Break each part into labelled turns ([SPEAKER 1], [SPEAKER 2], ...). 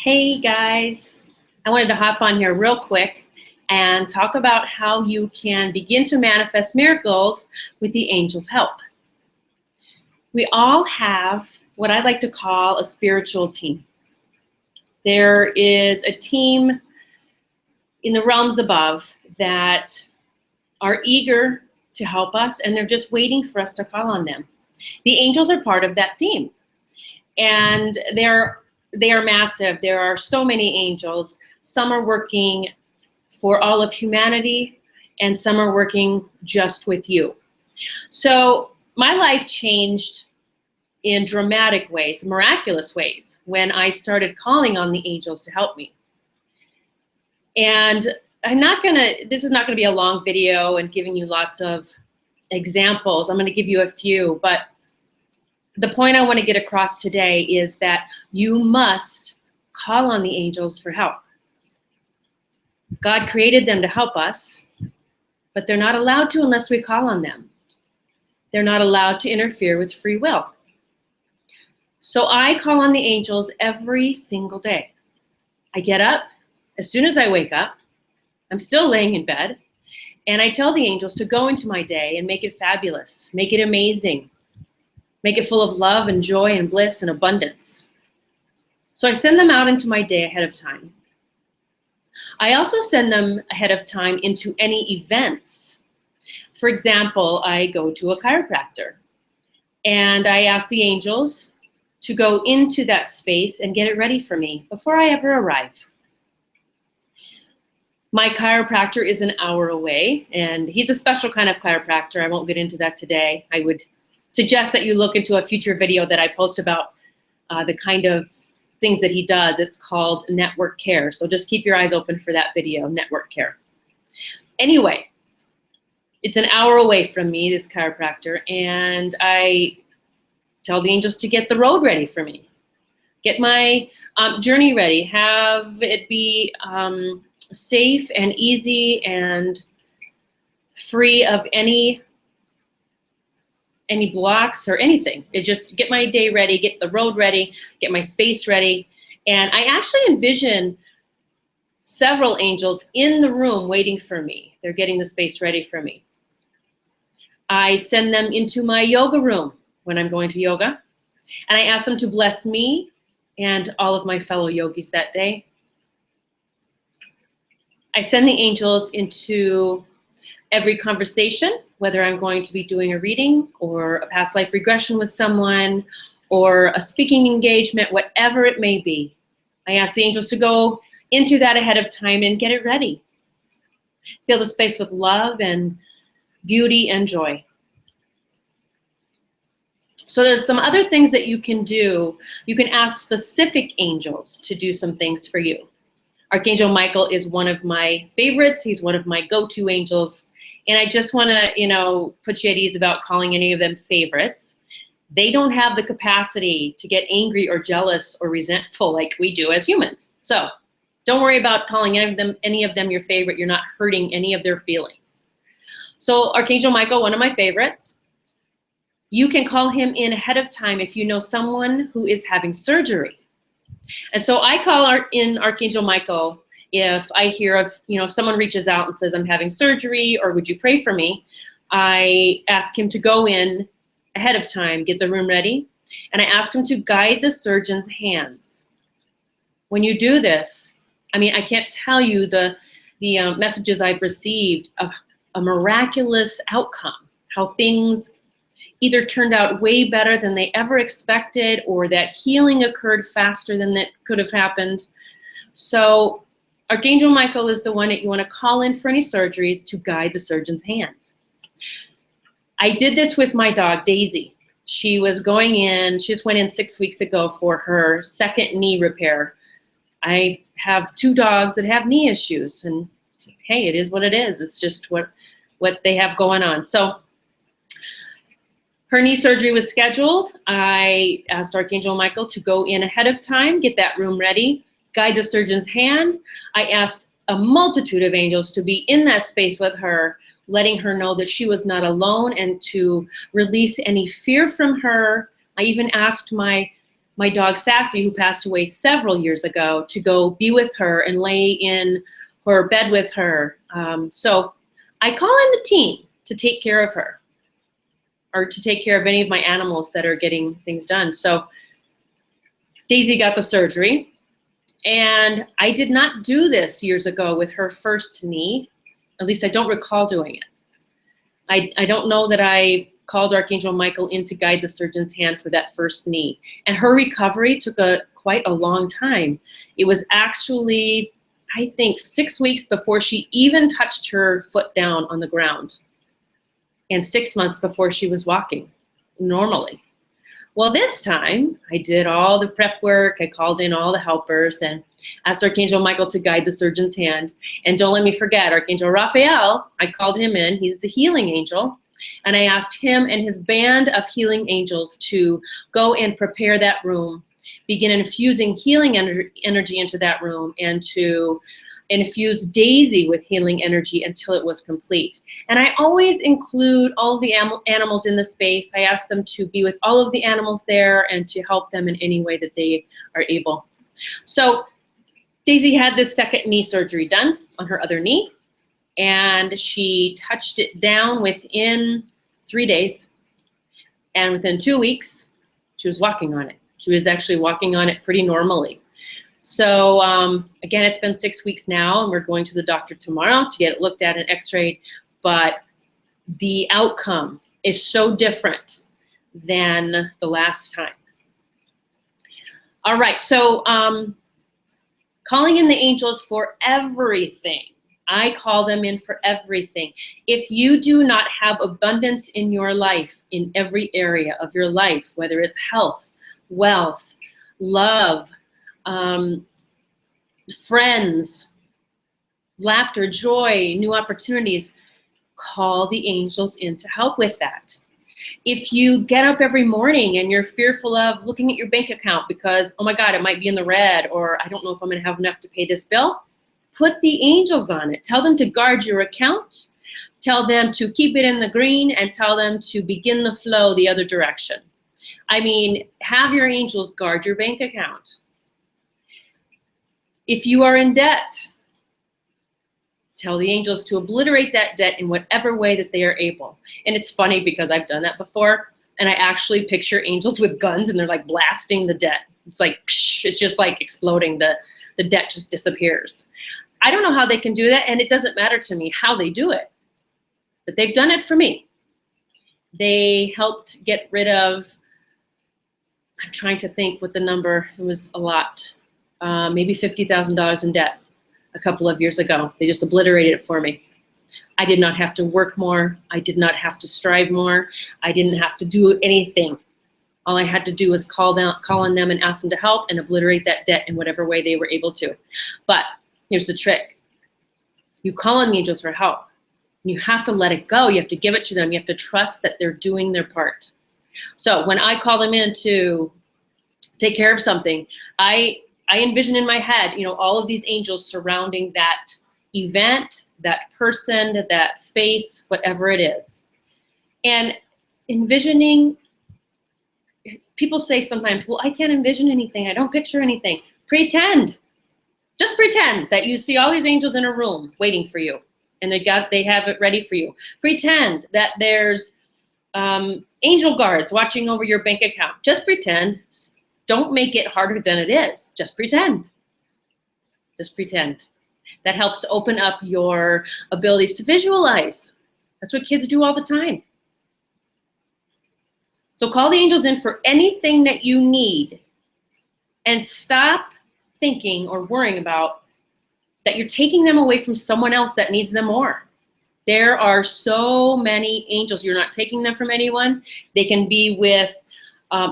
[SPEAKER 1] Hey guys, I wanted to hop on here real quick and talk about how you can begin to manifest miracles with the angels' help. We all have what I like to call a spiritual team. There is a team in the realms above that are eager to help us, and they're just waiting for us to call on them. The angels are part of that team, and they are massive. There are so many angels. Some are working for all of humanity, and some are working just with you. So my life changed in dramatic ways, miraculous ways, when I started calling on the angels to help me. And this is not gonna be a long video and giving you lots of examples. I'm gonna give you a few, but the point I want to get across today is that you must call on the angels for help. God created them to help us, but they're not allowed to unless we call on them. They're not allowed to interfere with free will. So I call on the angels every single day. I get up, as soon as I wake up, I'm still laying in bed, and I tell the angels to go into my day and make it fabulous, make it amazing. Make it full of love and joy and bliss and abundance. So I send them out into my day ahead of time. I also send them ahead of time into any events. For example, I go to a chiropractor and I ask the angels to go into that space and get it ready for me before I ever arrive. My chiropractor is an hour away, and he's a special kind of chiropractor. I won't get into that today. I would suggest that you look into a future video that I post about the kind of things that he does. It's called network care. So just keep your eyes open for that video, network care. Anyway, it's an hour away from me, this chiropractor, and I tell the angels to get the road ready for me. Get my journey ready. Have it be safe and easy and free of any blocks or anything. It just get my day ready, get the road ready, get my space ready. And I actually envision several angels in the room waiting for me. They're getting the space ready for me. I send them into my yoga room when I'm going to yoga, and I ask them to bless me and all of my fellow yogis that day. I send the angels into every conversation, whether I'm going to be doing a reading or a past life regression with someone or a speaking engagement, whatever it may be. I ask the angels to go into that ahead of time and get it ready. Fill the space with love and beauty and joy. So there's some other things that you can do. You can ask specific angels to do some things for you. Archangel Michael is one of my favorites. He's one of my go-to angels. And I just want to, put you at ease about calling any of them favorites. They don't have the capacity to get angry or jealous or resentful like we do as humans. So don't worry about calling any of them your favorite. You're not hurting any of their feelings. So Archangel Michael, one of my favorites. You can call him in ahead of time if you know someone who is having surgery. And so I call in Archangel Michael if I hear of, someone reaches out and says, I'm having surgery, or would you pray for me? I ask him to go in ahead of time, get the room ready, and I ask him to guide the surgeon's hands. When you do this, I can't tell you the messages I've received of a miraculous outcome, how things either turned out way better than they ever expected, or that healing occurred faster than that could have happened. So Archangel Michael is the one that you want to call in for any surgeries to guide the surgeon's hands. I did this with my dog, Daisy. She was going in, she just went in 6 weeks ago for her second knee repair. I have 2 dogs that have knee issues, and hey, it is what it is. It's just what they have going on. So her knee surgery was scheduled. I asked Archangel Michael to go in ahead of time, get that room ready, guide the surgeon's hand. I asked a multitude of angels to be in that space with her, letting her know that she was not alone and to release any fear from her. I even asked my my dog Sassy, who passed away several years ago, to go be with her and lay in her bed with her. So I call in the team to take care of her, or to take care of any of my animals that are getting things done. So Daisy got the surgery, and I did not do this years ago with her first knee. At least I don't recall doing it. I don't know that I called Archangel Michael in to guide the surgeon's hand for that first knee. And her recovery took quite a long time. It was actually, I think, 6 weeks before she even touched her foot down on the ground, and 6 months before she was walking normally. Well, this time I did all the prep work. I called in all the helpers and asked Archangel Michael to guide the surgeon's hand. And don't let me forget, Archangel Raphael, I called him in. He's the healing angel. And I asked him and his band of healing angels to go and prepare that room, begin infusing healing energy into that room, and to infuse Daisy with healing energy until it was complete. And I always include all the animals in the space. I ask them to be with all of the animals there and to help them in any way that they are able. So Daisy had this second knee surgery done on her other knee, and she touched it down within 3 days. And within 2 weeks, she was walking on it. She was actually walking on it pretty normally. So again, it's been 6 weeks now, and we're going to the doctor tomorrow to get it looked at and x-rayed. But the outcome is so different than the last time. All right, so calling in the angels for everything. I call them in for everything. If you do not have abundance in your life, in every area of your life, whether it's health, wealth, love, friends, laughter, joy, new opportunities, call the angels in to help with that. If you get up every morning and you're fearful of looking at your bank account because, oh my God, it might be in the red, or I don't know if I'm going to have enough to pay this bill, put the angels on it. Tell them to guard your account. Tell them to keep it in the green, and tell them to begin the flow the other direction. I mean, have your angels guard your bank account. If you are in debt, tell the angels to obliterate that debt in whatever way that they are able. And it's funny because I've done that before, and I actually picture angels with guns, and they're like blasting the debt. It's like, psh, it's just like exploding. The debt just disappears. I don't know how they can do that, and it doesn't matter to me how they do it, but they've done it for me. They helped get rid of, I'm trying to think what the number, it was a lot, maybe $50,000 in debt a couple of years ago. They just obliterated it for me. I did not have to work more. I did not have to strive more. I didn't have to do anything. All I had to do was call on them and ask them to help and obliterate that debt in whatever way they were able to. But here's the trick. You call on the angels for help. You have to let it go. You have to give it to them. You have to trust that they're doing their part. So when I call them in to take care of something, I envision in my head, you know, all of these angels surrounding that event, that person, that space, whatever it is. And envisioning, people say sometimes, well, I can't envision anything. I don't picture anything. Pretend. Just pretend that you see all these angels in a room waiting for you, and they have it ready for you. Pretend that there's angel guards watching over your bank account. Just pretend. Don't make it harder than it is. Just pretend. Just pretend. That helps to open up your abilities to visualize. That's what kids do all the time. So call the angels in for anything that you need, and stop thinking or worrying about that you're taking them away from someone else that needs them more. There are so many angels. You're not taking them from anyone. They can be with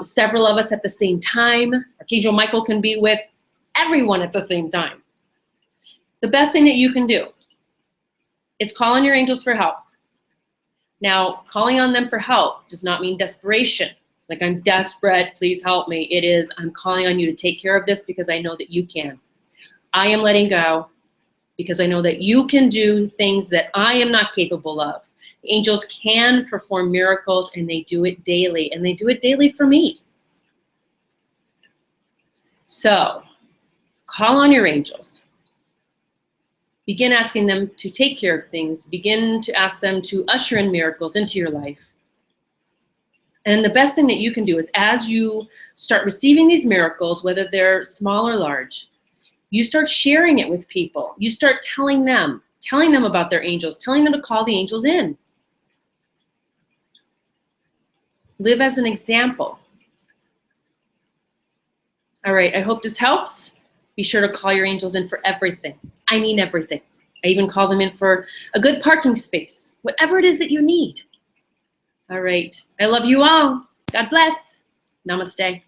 [SPEAKER 1] several of us at the same time. Archangel Michael can be with everyone at the same time. The best thing that you can do is call on your angels for help. Now, calling on them for help does not mean desperation. Like, I'm desperate, please help me. It is, I'm calling on you to take care of this because I know that you can. I am letting go because I know that you can do things that I am not capable of. The angels can perform miracles, and they do it daily, and they do it daily for me. So call on your angels. Begin asking them to take care of things. Begin to ask them to usher in miracles into your life. And the best thing that you can do is, as you start receiving these miracles, whether they're small or large, you start sharing it with people. You start telling them about their angels, telling them to call the angels in. Live as an example. All right, I hope this helps. Be sure to call your angels in for everything. I mean everything. I even call them in for a good parking space, whatever it is that you need. All right, I love you all. God bless. Namaste.